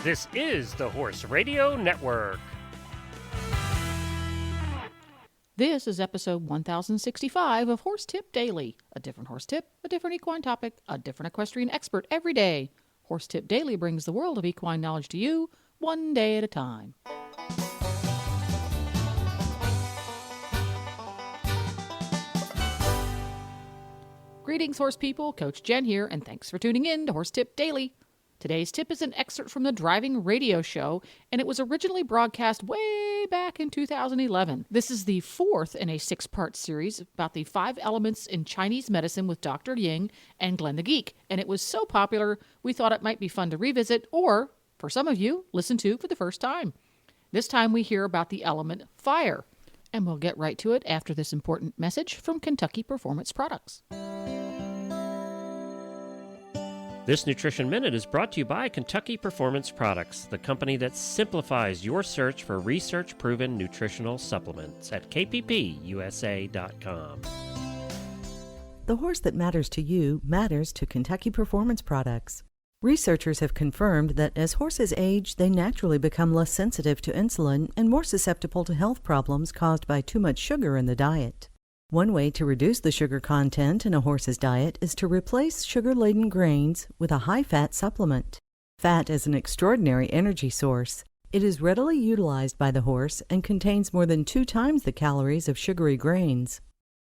This is the Horse Radio Network. This is episode 1065 of Horse Tip Daily. A different horse tip, a different equine topic, a different equestrian expert every day. Horse Tip Daily brings the world of equine knowledge to you, one day at a time. Greetings, horse people. Coach Jen here, and thanks for tuning in to Horse Tip Daily. Today's tip is an excerpt from the Driving Radio Show, and it was originally broadcast way back in 2011. This is the fourth in a six-part series about the 5 elements in Chinese medicine with Dr. Ying and Glenn the Geek, and it was so popular we thought it might be fun to revisit or, for some of you, listen to for the first time. This time we hear about the element fire, and we'll get right to it after this important message from Kentucky Performance Products. This Nutrition Minute is brought to you by Kentucky Performance Products, the company that simplifies your search for research-proven nutritional supplements at kppusa.com. The horse that matters to you matters to Kentucky Performance Products. Researchers have confirmed that as horses age, they naturally become less sensitive to insulin and more susceptible to health problems caused by too much sugar in the diet. One way to reduce the sugar content in a horse's diet is to replace sugar-laden grains with a high-fat supplement. Fat is an extraordinary energy source. It is readily utilized by the horse and contains more than 2 times the calories of sugary grains.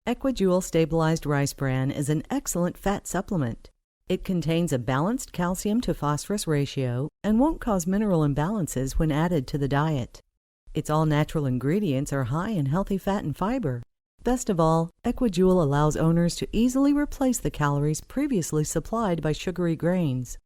Equijewel Stabilized Rice Bran is an excellent fat supplement. It contains a balanced calcium to phosphorus ratio and won't cause mineral imbalances when added to the diet. Its all-natural ingredients are high in healthy fat and fiber. Best of all, Equijewel allows owners to easily replace the calories previously supplied by sugary grains.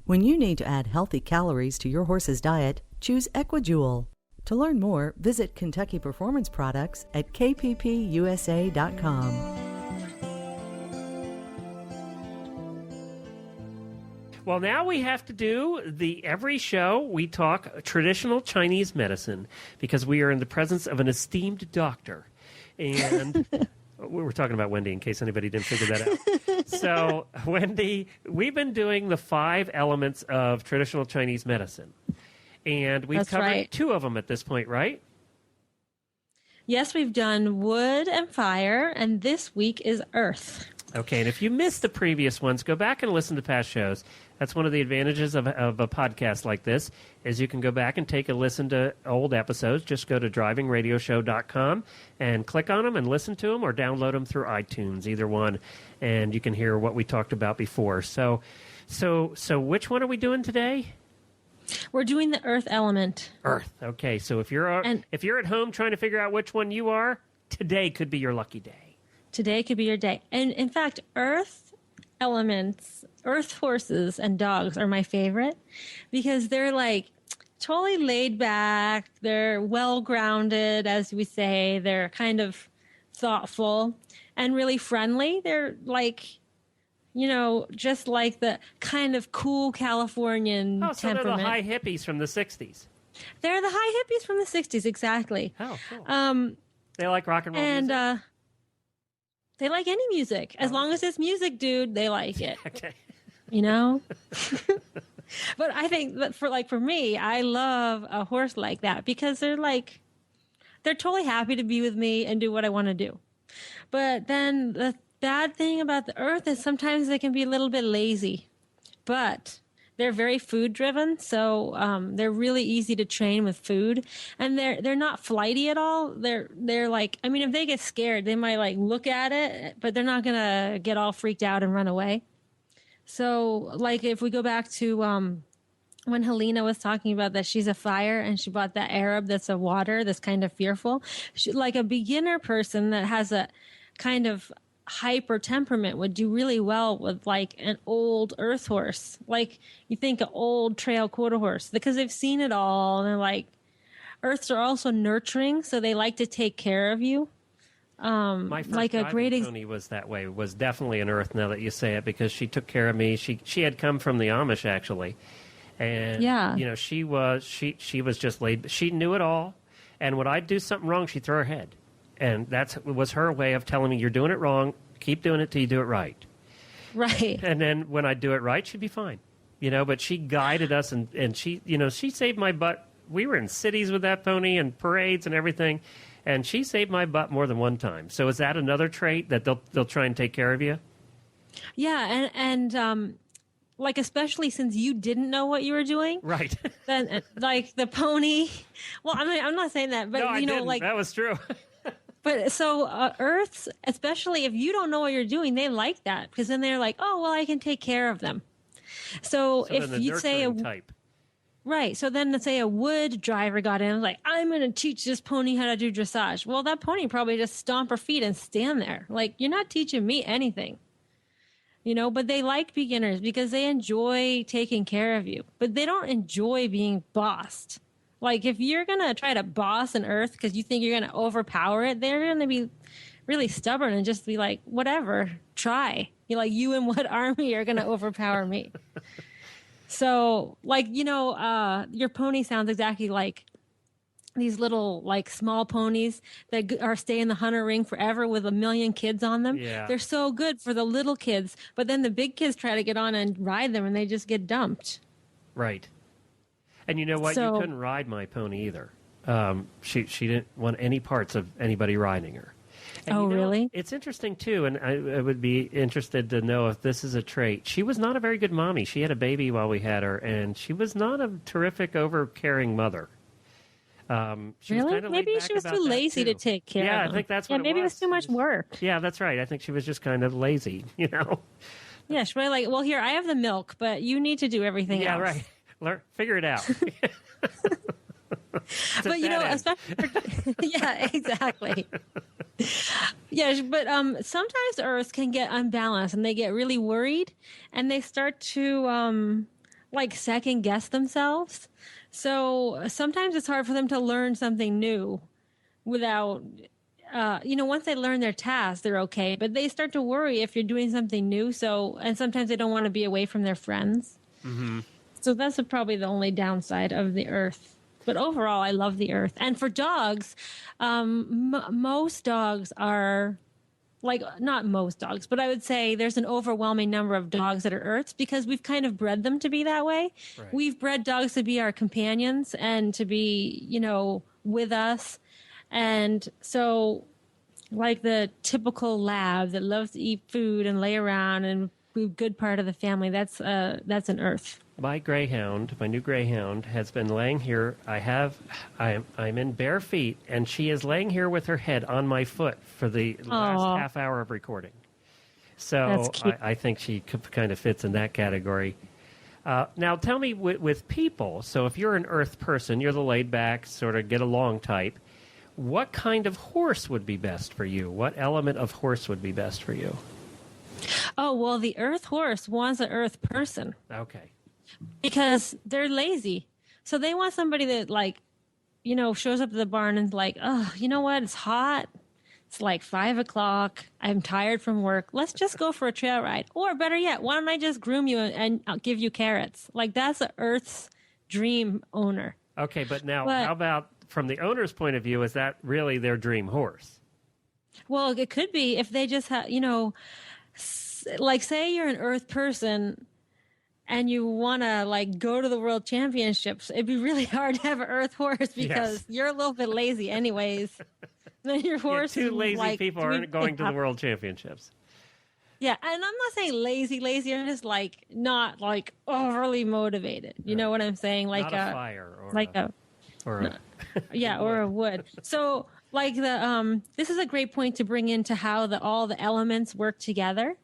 When you need to add healthy calories to your horse's diet, choose Equijewel. To learn more, visit Kentucky Performance Products at kppusa.com. Well, now we have to do every show we talk traditional Chinese medicine because we are in the presence of an esteemed doctor. And we were talking about Wendy in case anybody didn't figure that out. So, Wendy, we've been doing the 5 elements of traditional Chinese medicine. And we've covered 2 of them at this point, right? Yes, we've done wood and fire, and this week is earth. Okay, and if you missed the previous ones, go back and listen to past shows. That's one of the advantages of a podcast like this, is you can go back and take a listen to old episodes. Just go to drivingradioshow.com and click on them and listen to them, or download them through iTunes, either one, and you can hear what we talked about before. So which one are we doing today? We're doing the earth element. Earth. Okay, so if you're at home trying to figure out which one you are, today could be your lucky day. Today could be your day. And in fact, earth elements, earth horses and dogs are my favorite because they're like totally laid back. They're well grounded, as we say. They're kind of thoughtful and really friendly. They're like, just like the kind of cool Californian temperament. So they're the high hippies from the 60s. They're the high hippies from the 60s, exactly. Oh, cool. They like rock and roll music? They like any music. As long as it's music, dude, they like it. Okay. But I think that for me, I love a horse like that because they're totally happy to be with me and do what I want to do. But then the bad thing about the earth is sometimes they can be a little bit lazy. But they're very food driven, so they're really easy to train with food, and they're not flighty at all. They're like, I mean, if they get scared, they might like look at it, but they're not gonna get all freaked out and run away. So, like if we go back to when Helena was talking about that she's a fire and she bought that Arab that's a water that's kind of fearful, like a beginner person that has a kind of hyper temperament would do really well with like an old earth horse. Like you think an old trail quarter horse because they've seen it all and they're like, earths are also nurturing, so they like to take care of you. My first like a great pony was that way, was definitely an earth now that you say it because she took care of me. She had come from the Amish actually. And she was just laid, she knew it all. And when I'd do something wrong, she'd throw her head. And that was her way of telling me, you're doing it wrong. Keep doing it till you do it right. Right. And then when I do it right, she'd be fine. but she guided us, and she, she saved my butt. We were in cities with that pony and parades and everything, and she saved my butt more than one time. So is that another trait that they'll try and take care of you? Yeah, and like especially since you didn't know what you were doing, Right. then like the pony. Well, I'm not saying that, but No, I didn't. like That was true. But so Earths, especially if you don't know what you're doing, they like that because then they're like, oh, well, I can take care of them. So then if the you say nurturing type. right, so then let's say a wood driver got in and was like, I'm going to teach this pony how to do dressage. Well, that pony probably just stomp her feet and stand there. Like, you're not teaching me anything. But they like beginners because they enjoy taking care of you, but they don't enjoy being bossed. Like if you're going to try to boss an Earth because you think you're going to overpower it, they're going to be really stubborn and just be like, whatever, try. You and what army are going to overpower me? So like, your pony sounds exactly like these little like small ponies that are stay in the hunter ring forever with a million kids on them. Yeah. They're so good for the little kids, but then the big kids try to get on and ride them and they just get dumped. Right. And you know what? So- You couldn't ride my pony either. She didn't want any parts of anybody riding her. And Oh, really? It's interesting, too, and I would be interested to know if this is a trait. She was not a very good mommy. She had a baby while we had her, and she was not a terrific, over-caring mother. She was Really? kind of Maybe laid she back was about too that, lazy to too. take care Yeah, of I them. think that's Yeah, what maybe it was too much work. Yeah, that's right. I think she was just kind of lazy, Yeah, she's probably like, well, here, I have the milk, but you need to do everything Yeah, else. right. Figure it out. But especially yeah, exactly. Yeah, but sometimes Earths can get unbalanced and they get really worried and they start to like second guess themselves. So sometimes it's hard for them to learn something new without once they learn their task, they're okay, but they start to worry if you're doing something new. And sometimes they don't want to be away from their friends. Mm-hmm. So that's probably the only downside of the Earth. But overall, I love the Earth. And for dogs, most dogs are like, not most dogs, but I would say there's an overwhelming number of dogs that are Earths because we've kind of bred them to be that way. Right. We've bred dogs to be our companions and to be, with us. And so like the typical lab that loves to eat food and lay around and be a good part of the family, that's an Earth. My new greyhound, has been laying here. I'm in bare feet, and she is laying here with her head on my foot for the last half hour of recording. So That's cute. I think she kind of fits in that category. Now, tell me, with people, so if you're an Earth person, you're the laid-back, sort of get-along type, what kind of horse would be best for you? What element of horse would be best for you? Oh, well, the Earth horse wants an Earth person. Okay. Because they're lazy. So they want somebody that shows up at the barn and is like, oh, you know what? It's hot. It's like 5:00. I'm tired from work. Let's just go for a trail ride. Or better yet, why don't I just groom you and I'll give you carrots? Like that's the Earth's dream owner. Okay, but how about from the owner's point of view, is that really their dream horse? Well, it could be if they just have, like say you're an Earth person and you want to go to the world championships, it'd be really hard to have an Earth horse because you're a little bit lazy anyways. Then your horse Two lazy people aren't doing going to the stuff. world championships. Yeah, and I'm not saying lazy. I'm just not overly motivated. You know what I'm saying? Not a fire or a wood. So this is a great point to bring into how all the elements work together.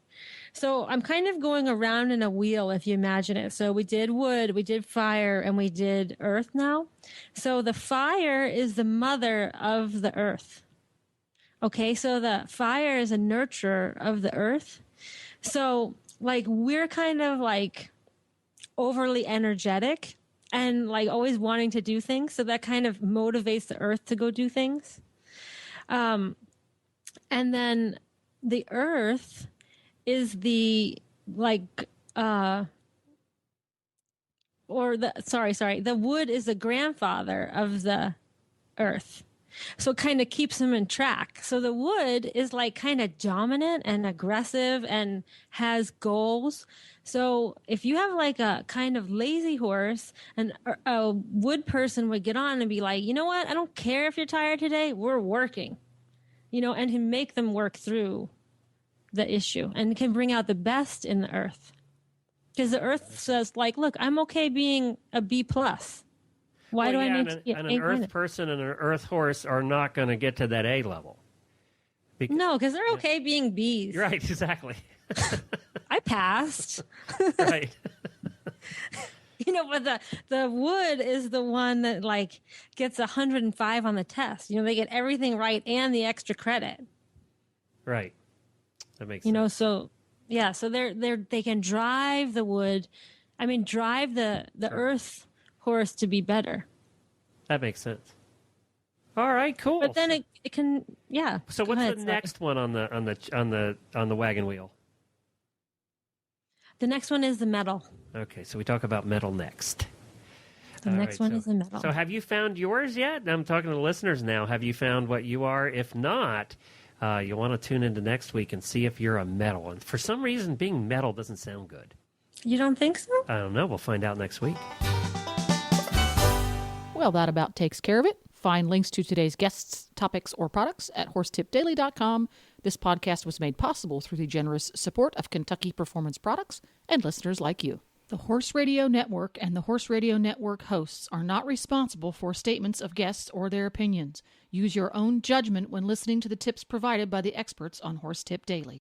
So I'm kind of going around in a wheel, if you imagine it. So we did wood, we did fire, and we did earth now. So the fire is the mother of the earth. Okay, so the fire is a nurturer of the earth. So we're kind of overly energetic and always wanting to do things. So that kind of motivates the earth to go do things. And then the earth is the the wood is the grandfather of the earth. So it kind of keeps them in track. So the wood is like kind of dominant and aggressive and has goals. So if you have like a kind of lazy horse, and a wood person would get on and be like, you know what? I don't care if you're tired today. We're working, and can make them work through the issue and can bring out the best in the earth. Because the earth says like, look, I'm okay being a B plus. Why do I need to be an earth person and an earth horse are not going to get to that A level. No, because they're okay being Bs. Right, exactly. I passed. Right. But the wood is the one that like gets 105 on the test. They get everything right and the extra credit. Right. That makes sense. So yeah, so they can drive the wood. I mean, drive the earth horse to be better. That makes sense. All right, cool. But then it can, yeah. So what's the next one on the wagon wheel? The next one is the metal. Okay, so we talk about metal next. The next one is the metal. So have you found yours yet? I'm talking to the listeners now. Have you found what you are? If not, you want to tune into next week and see if you're a metal. And for some reason, being metal doesn't sound good. You don't think so? I don't know. We'll find out next week. Well, that about takes care of it. Find links to today's guests, topics, or products at horsetipdaily.com. This podcast was made possible through the generous support of Kentucky Performance Products and listeners like you. The Horse Radio Network and the Horse Radio Network hosts are not responsible for statements of guests or their opinions. Use your own judgment when listening to the tips provided by the experts on Horse Tip Daily.